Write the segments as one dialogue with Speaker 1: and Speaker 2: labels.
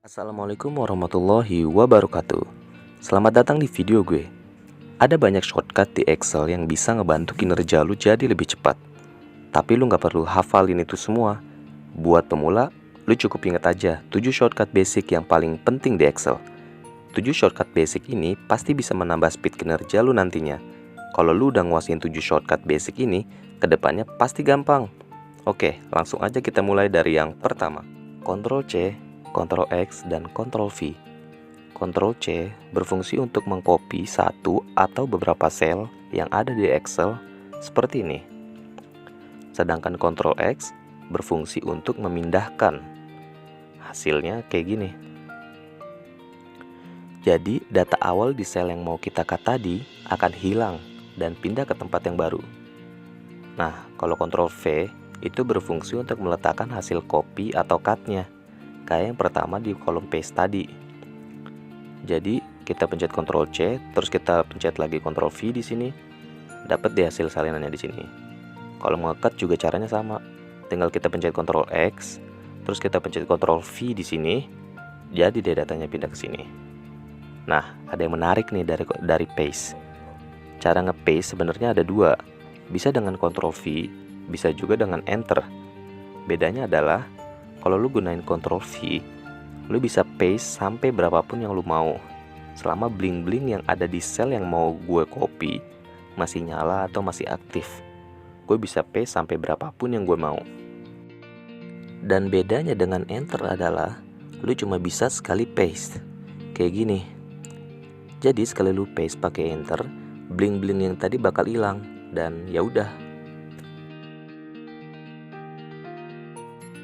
Speaker 1: Assalamualaikum warahmatullahi wabarakatuh. Selamat datang di video gue. Ada banyak shortcut di Excel yang bisa ngebantu kinerja lu jadi lebih cepat. Tapi lu gak perlu hafalin itu semua. Buat pemula, lu cukup ingat aja 7 shortcut basic yang paling penting di Excel. 7 shortcut basic ini pasti bisa menambah speed kinerja lu nantinya. Kalau lu udah nguasain 7 shortcut basic ini, kedepannya pasti gampang. Oke, langsung aja kita mulai dari yang pertama. Ctrl C, Ctrl X, dan Ctrl V. Ctrl C berfungsi untuk mengcopy satu atau beberapa sel yang ada di Excel seperti ini. Sedangkan Ctrl X berfungsi untuk memindahkan. Hasilnya kayak gini. Jadi data awal di sel yang mau kita cut tadi akan hilang dan pindah ke tempat yang baru. Nah, kalau Ctrl V itu berfungsi untuk meletakkan hasil copy atau cut-nya, kayak yang pertama di kolom paste tadi. Jadi kita pencet Ctrl C, terus kita pencet lagi Ctrl V di sini, dapat deh hasil salinannya di sini. Kalau mau cut juga caranya sama, tinggal kita pencet Ctrl X, terus kita pencet Ctrl V di sini, jadi deh datanya pindah ke sini. Nah, ada yang menarik nih dari paste. Cara nge-paste sebenarnya ada dua, bisa dengan Ctrl V, bisa juga dengan Enter. Bedanya adalah kalau lu gunain Ctrl V, lu bisa paste sampai berapapun yang lu mau. Selama bling-bling yang ada di sel yang mau gue copy masih nyala atau masih aktif, gue bisa paste sampai berapapun yang gue mau. Dan bedanya dengan Enter adalah lu cuma bisa sekali paste, kayak gini. Jadi sekali lu paste pakai Enter, bling-bling yang tadi bakal hilang dan ya udah.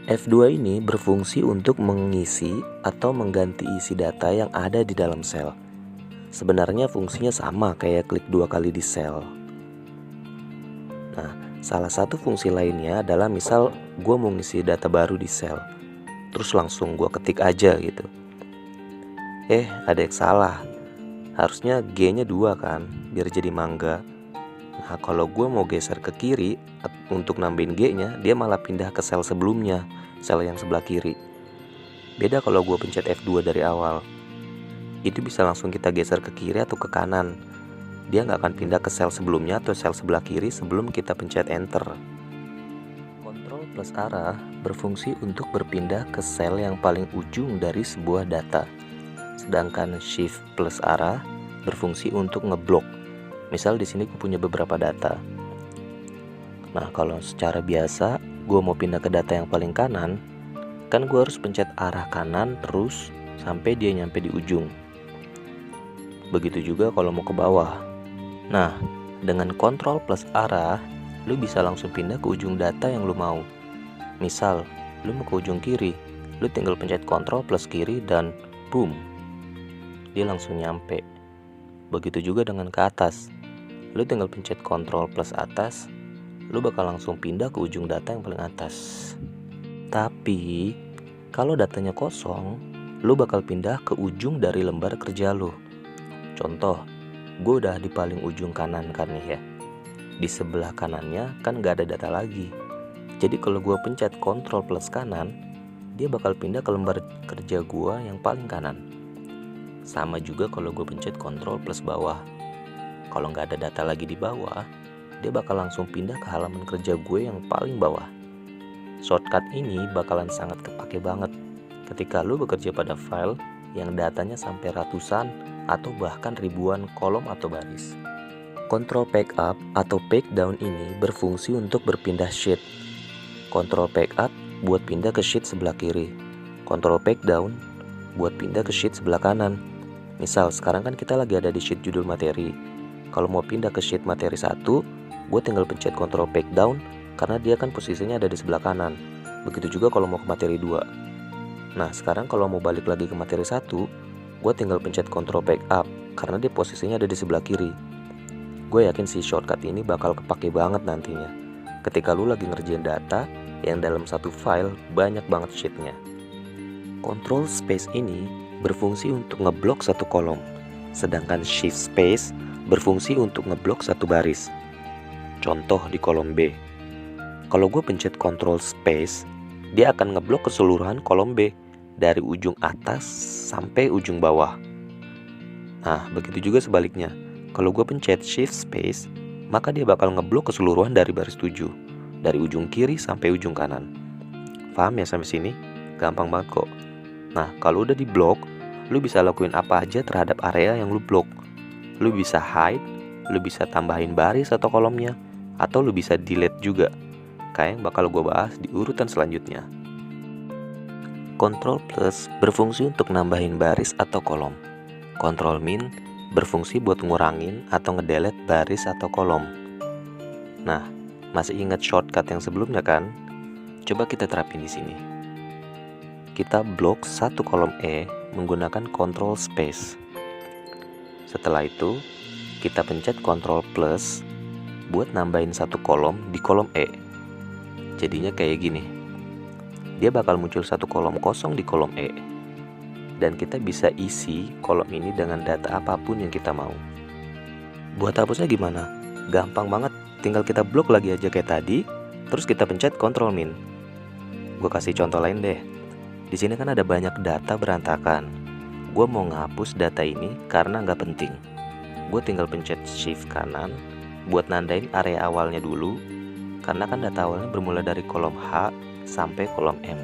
Speaker 1: F2 ini berfungsi untuk mengisi atau mengganti isi data yang ada di dalam sel. Sebenarnya fungsinya sama kayak klik 2 kali di sel. Nah, salah satu fungsi lainnya adalah misal gue mau ngisi data baru di sel, terus langsung gue ketik aja gitu. Ada yang salah. Harusnya G-nya 2 kan, biar jadi mangga. Nah, kalau gue mau geser ke kiri untuk nambahin G-nya, dia malah pindah ke sel sebelumnya, sel yang sebelah kiri. Beda kalau gue pencet F2 dari awal. Itu bisa langsung kita geser ke kiri atau ke kanan. Dia nggak akan pindah ke sel sebelumnya atau sel sebelah kiri sebelum kita pencet Enter. Ctrl plus arah berfungsi untuk berpindah ke sel yang paling ujung dari sebuah data. Sedangkan Shift plus arah berfungsi untuk ngeblok. Misal di sini gue punya beberapa data. Nah, kalau secara biasa gue mau pindah ke data yang paling kanan, kan gue harus pencet arah kanan terus sampai dia nyampe di ujung. Begitu juga kalau mau ke bawah. Nah, dengan Ctrl plus arah, lu bisa langsung pindah ke ujung data yang lu mau. Misal, lu mau ke ujung kiri, lu tinggal pencet Ctrl plus kiri dan boom, dia langsung nyampe. Begitu juga dengan ke atas, lu tinggal pencet Ctrl plus atas, lu bakal langsung pindah ke ujung data yang paling atas. Tapi kalau datanya kosong, lu bakal pindah ke ujung dari lembar kerja lu. Contoh, gue udah di paling ujung kanan kan nih ya. Di sebelah kanannya kan gak ada data lagi. Jadi kalau gue pencet Ctrl plus kanan, dia bakal pindah ke lembar kerja gue yang paling kanan. Sama juga kalau gue pencet Ctrl plus bawah. Kalau nggak ada data lagi di bawah, dia bakal langsung pindah ke halaman kerja gue yang paling bawah. Shortcut ini bakalan sangat kepake banget ketika lu bekerja pada file yang datanya sampai ratusan atau bahkan ribuan kolom atau baris. Ctrl Pack Up atau Pack Down ini berfungsi untuk berpindah sheet. Ctrl Pack Up buat pindah ke sheet sebelah kiri. Ctrl Pack Down buat pindah ke sheet sebelah kanan. Misal sekarang kan kita lagi ada di sheet judul materi. Kalau mau pindah ke sheet materi 1, gue tinggal pencet Ctrl Pack Down karena dia kan posisinya ada di sebelah kanan. Begitu juga kalau mau ke materi 2. Nah, sekarang kalau mau balik lagi ke materi 1, gue tinggal pencet Ctrl Pack Up karena dia posisinya ada di sebelah kiri. Gue yakin si shortcut ini bakal kepake banget nantinya ketika lu lagi ngerjain data yang dalam satu file banyak banget sheetnya. Ctrl Space ini berfungsi untuk ngeblok satu kolom, sedangkan Shift Space berfungsi untuk ngeblok satu baris. Contoh di kolom B. Kalau gue pencet Ctrl Space, dia akan ngeblok keseluruhan kolom B. dari ujung atas sampai ujung bawah. Nah, begitu juga sebaliknya. Kalau gue pencet Shift Space, maka dia bakal ngeblok keseluruhan dari baris 7, dari ujung kiri sampai ujung kanan. Paham ya sampai sini? Gampang banget kok. Nah, kalau udah diblok, lu bisa lakuin apa aja terhadap area yang lu blok. Lu bisa hide, lu bisa tambahin baris atau kolomnya, atau lu bisa delete juga, kayak yang bakal gue bahas di urutan selanjutnya. Ctrl plus berfungsi untuk nambahin baris atau kolom. Ctrl min berfungsi buat ngurangin atau ngedelete baris atau kolom. Nah, masih ingat shortcut yang sebelumnya kan? Coba kita terapin di sini. Kita blok satu kolom E menggunakan Ctrl space. Setelah itu, kita pencet Ctrl plus buat nambahin satu kolom di kolom E. Jadinya kayak gini. Dia bakal muncul satu kolom kosong di kolom E. Dan kita bisa isi kolom ini dengan data apapun yang kita mau. Buat hapusnya gimana? Gampang banget, tinggal kita blok lagi aja kayak tadi, terus kita pencet Ctrl min. Gue kasih contoh lain deh. Di sini kan ada banyak data berantakan. Gue mau ngapus data ini karena nggak penting. Gue tinggal pencet Shift kanan buat nandain area awalnya dulu, karena kan data awalnya bermula dari kolom H sampai kolom M.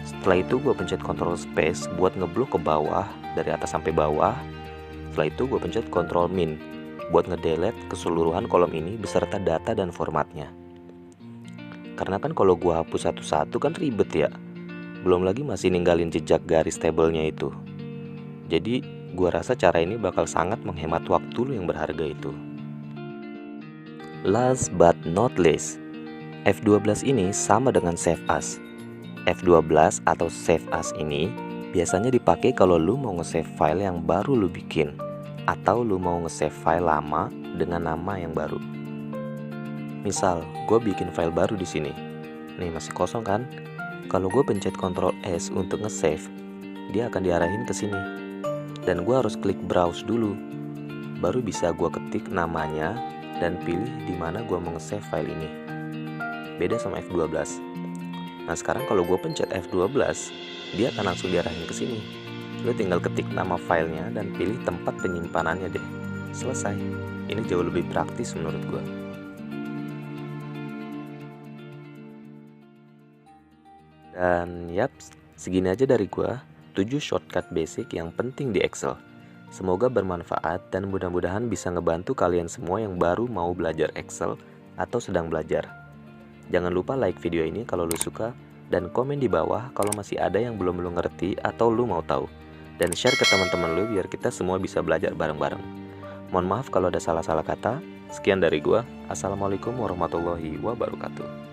Speaker 1: Setelah itu gue pencet Ctrl space buat ngeblok ke bawah dari atas sampai bawah. Setelah itu gue pencet Ctrl min buat ngedelete keseluruhan kolom ini beserta data dan formatnya. Karena kan kalau gue hapus satu-satu kan ribet ya. Belum lagi masih ninggalin jejak garis tabelnya itu. Jadi gue rasa cara ini bakal sangat menghemat waktu lu yang berharga itu. Last but not least, F12 ini sama dengan Save As. F12 atau Save As ini biasanya dipakai kalau lu mau nge-save file yang baru lu bikin, atau lu mau nge-save file lama dengan nama yang baru. Misal, gue bikin file baru di sini. Nih masih kosong kan? Kalau gue pencet Ctrl S untuk nge-save, dia akan diarahin ke sini. Dan gue harus klik browse dulu. Baru bisa gue ketik namanya dan pilih di mana gue mau nge-save file ini. Beda sama F12. Nah sekarang kalau gue pencet F12, dia akan langsung diarahin ke sini. Lo tinggal ketik nama filenya dan pilih tempat penyimpanannya deh. Selesai. Ini jauh lebih praktis menurut gue. Dan yap, segini aja dari gue. 7 shortcut basic yang penting di Excel. Semoga bermanfaat dan mudah-mudahan bisa ngebantu kalian semua yang baru mau belajar Excel atau sedang belajar. Jangan lupa like video ini kalau lu suka, dan komen di bawah kalau masih ada yang belum lu ngerti atau lu mau tahu. Dan share ke teman-teman lu biar kita semua bisa belajar bareng-bareng. Mohon maaf kalau ada salah-salah kata. Sekian dari gua. Assalamualaikum warahmatullahi wabarakatuh.